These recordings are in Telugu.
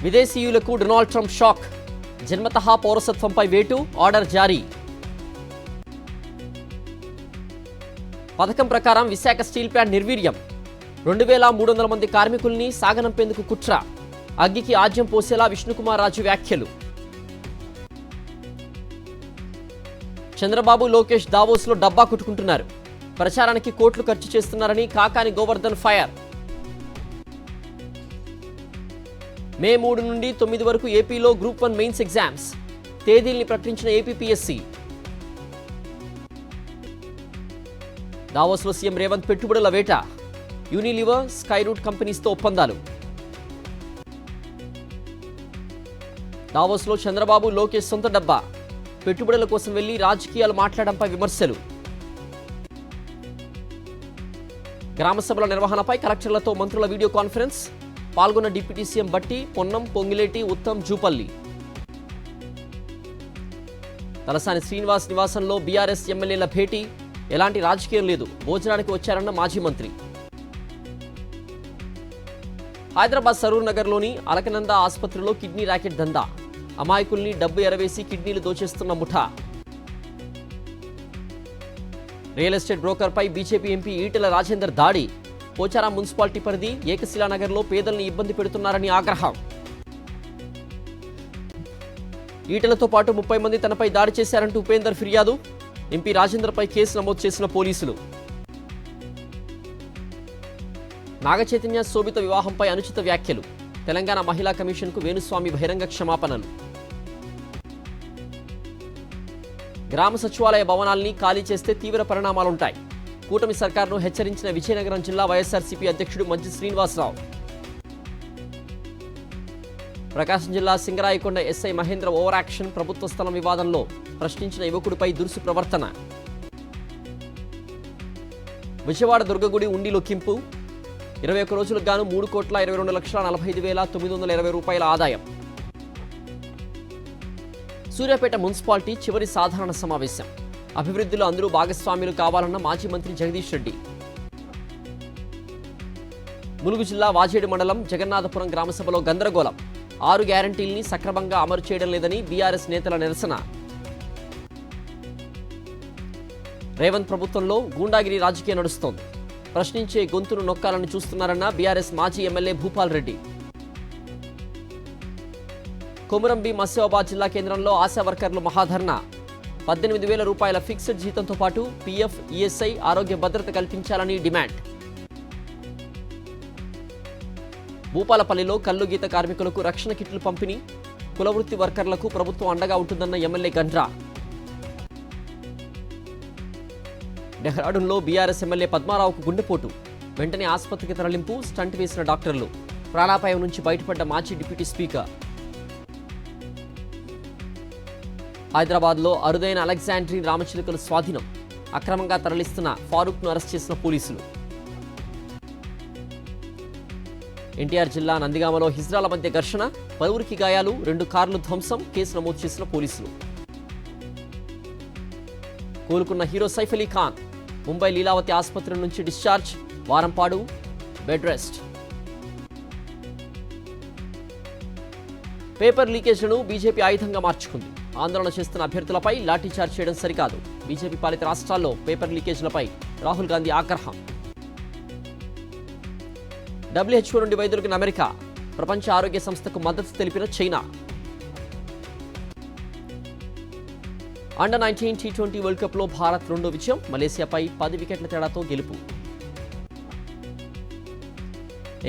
విదేశీయులకు డొనాల్డ్ ట్రంప్ షాక్. జన్మతః పౌరసత్వంపై వేటు, ఆర్డర్ జారీ. పథకం ప్రకారం విశాఖ స్టీల్ ప్లాంట్ నిర్వీర్యం. 2300 మంది కార్మికుల్ని సాగనంపేందుకు కుట్ర. అగ్గికి ఆజ్యం పోసేలా విష్ణుకుమార్ రాజు వ్యాఖ్యలు. చంద్రబాబు, లోకేష్ దావోస్లో డబ్బా కొట్టుకుంటున్నారు. ప్రచారానికి కోట్లు ఖర్చు చేస్తున్నారని కాకాని గోవర్ధన్ ఫైర్. మే 3 నుండి 9 వరకు ఏపీలో గ్రూప్ 1 మెయిన్స్ ఎగ్జామ్స్. తేదీల్ని ప్రకటించిన ఏపీపీఎస్సీ. దావోస్లో సీఎం రేవంత్ పెట్టుబడుల వేట. యూనిలివర్, స్కైరూట్ కంపెనీస్తో ఒప్పందాలు. దావోస్లో చంద్రబాబు, లోకేష్ సొంత డబ్బా. పెట్టుబడుల కోసం వెళ్లి రాజకీయాలు మాట్లాడడంపై విమర్శలు. గ్రామ సభల నిర్వహణపై కలెక్టర్లతో మంత్రుల వీడియో కాన్ఫరెన్స్. పాల్గొన్న డిప్యూటీ సీఎం బట్టి, పొన్నం, పొంగిలేటి, ఉత్తమ్, జూపల్లి. తలసాని శ్రీనివాస్ నివాసంలో బీఆర్ఎస్ ఎమ్మెల్యేల భేటీ. ఎలాంటి రాజకీయం లేదు, భోజనానికి వచ్చారన్న మాజీ మంత్రి. హైదరాబాద్ సరూర్ నగర్లోని అలకనంద ఆసుపత్రిలో కిడ్నీ ర్యాకెట్ దందా. అమాయకుల్ని డబ్బు ఎరవేసి కిడ్నీలు దోచేస్తున్న ముఠా. రియల్ ఎస్టేట్ బ్రోకర్పై బీజేపీ ఎంపీ ఈటెల రాజేందర్ దాడి. పోచారం మున్సిపాలిటీ పరిధి ఏకశిలానగర్లో పేదల్ని ఇబ్బంది పెడుతున్నారని ఆగ్రహం. ఈటెలతో పాటు 30 మంది తనపై దాడి చేశారంటూ ఉపేందర్ ఫిర్యాదు. ఎంపీ రాజేందర్పై కేసు నమోదు చేసిన పోలీసులు. నాగచైతన్య శోభిత వివాహంపై అనుచిత వ్యాఖ్యలు. తెలంగాణ మహిళా కమిషన్కు వేణుస్వామి బహిరంగ క్షమాపణలు. గ్రామ సచివాలయ భవనాల్ని ఖాళీ చేస్తే తీవ్ర పరిణామాలుంటాయి. కూటమి సర్కార్ను హెచ్చరించిన విజయనగరం జిల్లా వైఎస్ఆర్సీపీ అధ్యక్షుడు మంచి శ్రీనివాసరావు. ప్రకాశం జిల్లా Singarayakonda SI Mahendra over action. ప్రభుత్వ స్థలం వివాదంలో ప్రశ్నించిన యువకుడిపై దురుసు ప్రవర్తన. విజయవాడ దుర్గగుడి ఉండి లొక్కింపు. 21 రోజులకు గాను 3,22,45,920 రూపాయల ఆదాయం. సూర్యాపేట మున్సిపాలిటీ చివరి సాధారణ సమావేశం. అభివృద్ధిలో అందరూ భాగస్వాములు కావాలన్న మాజీ మంత్రి జగదీష్ రెడ్డి. ములుగు జిల్లా వాజేడు మండలం జగన్నాథపురం గ్రామసభలో గందరగోళం. 6 గ్యారంటీల్ని సక్రమంగా అమలు చేయడం లేదని బీఆర్ఎస్ నేతల నిరసన. రేవంత్ ప్రభుత్వంలో గూండాగిరి రాజకీయం నడుస్తోంది. ప్రశ్నించే గొంతును నొక్కాలని చూస్తున్నారన్న బీఆర్ఎస్ మాజీ ఎమ్మెల్యే భూపాల్ రెడ్డి. కొమురంబి మసియాబాద్ జిల్లా కేంద్రంలో ఆశా వర్కర్లు మహాధర్నా. 18,000 రూపాయల ఫిక్స్డ్ జీతంతో పాటు పీఎఫ్, ఈఎస్ఐ, ఆరోగ్య భద్రత కల్పించాలని డిమాండ్. భూపాలపల్లిలో కల్లు గీత కార్మికులకు రక్షణ కిట్లు పంపిణీ. కులవృత్తి వర్కర్లకు ప్రభుత్వం అండగా ఉంటుందన్న ఎమ్మెల్యే గండ్రా. డెహ్రాడూన్లో బీఆర్ఎస్ ఎమ్మెల్యే పద్మారావుకు గుండెపోటు. వెంటనే ఆసుపత్రికి తరలింపు. స్టంట్ వేసిన డాక్టర్లు. ప్రాణాపాయం నుంచి బయటపడ్డ మాజీ డిప్యూటీ స్పీకర్. హైదరాబాద్లో అరుదైన అలెగ్జాండ్రీ రామచిలుకలు స్వాధీనం. అక్రమంగా తరలిస్తున్న ఫారూక్ను అరెస్ట్ చేసిన పోలీసులు. ఎన్టీఆర్ జిల్లా నందిగామలో హిజ్రాల మధ్య ఘర్షణ. 10 గాయాలు, 2 కార్లు ధ్వంసం. కేసు నమోదు చేసిన పోలీసులు. కోలుకున్న హీరో సైఫ్ అలీ ఖాన్. ముంబై లీలావతి ఆసుపత్రి నుంచి డిశ్చార్జ్. వారం పాటు బెడ్ రెస్ట్. పేపర్ లీకేజ్లను బీజేపీ ఆయుధంగా మార్చుకుంది. ఆందోళన చేస్తున్న అభ్యర్థులపై లాఠీచార్జ్ చేయడం సరికాదు. బీజేపీ పాలిత రాష్ట్రాల్లో పేపర్ లీకేజ్లపై రాహుల్ గాంధీ ఆగ్రహం. WHO నుండి వైదొలిగిన అమెరికా. ప్రపంచ ఆరోగ్య సంస్థకు మద్దతు తెలిపిన చైనా. అండర్-19 T20 వరల్డ్ కప్లో భారత్ 2వ విజయం. మలేసియాపై 10 వికెట్ల తేడాతో గెలుపు.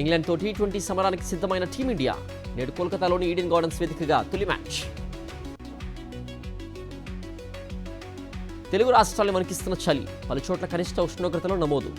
ఇంగ్లాండ్తో T20 సమరానికి సిద్ధమైన టీమిండియా. నేడు కోల్కతాలోని ఈడెన్ గార్డెన్స్ వేదికగా తొలి మ్యాచ్. తెలుగు రాష్ట్రాలను వణికిస్తున్న చలి. పలు చోట్ల కనిష్ట ఉష్ణోగ్రతలు నమోదు.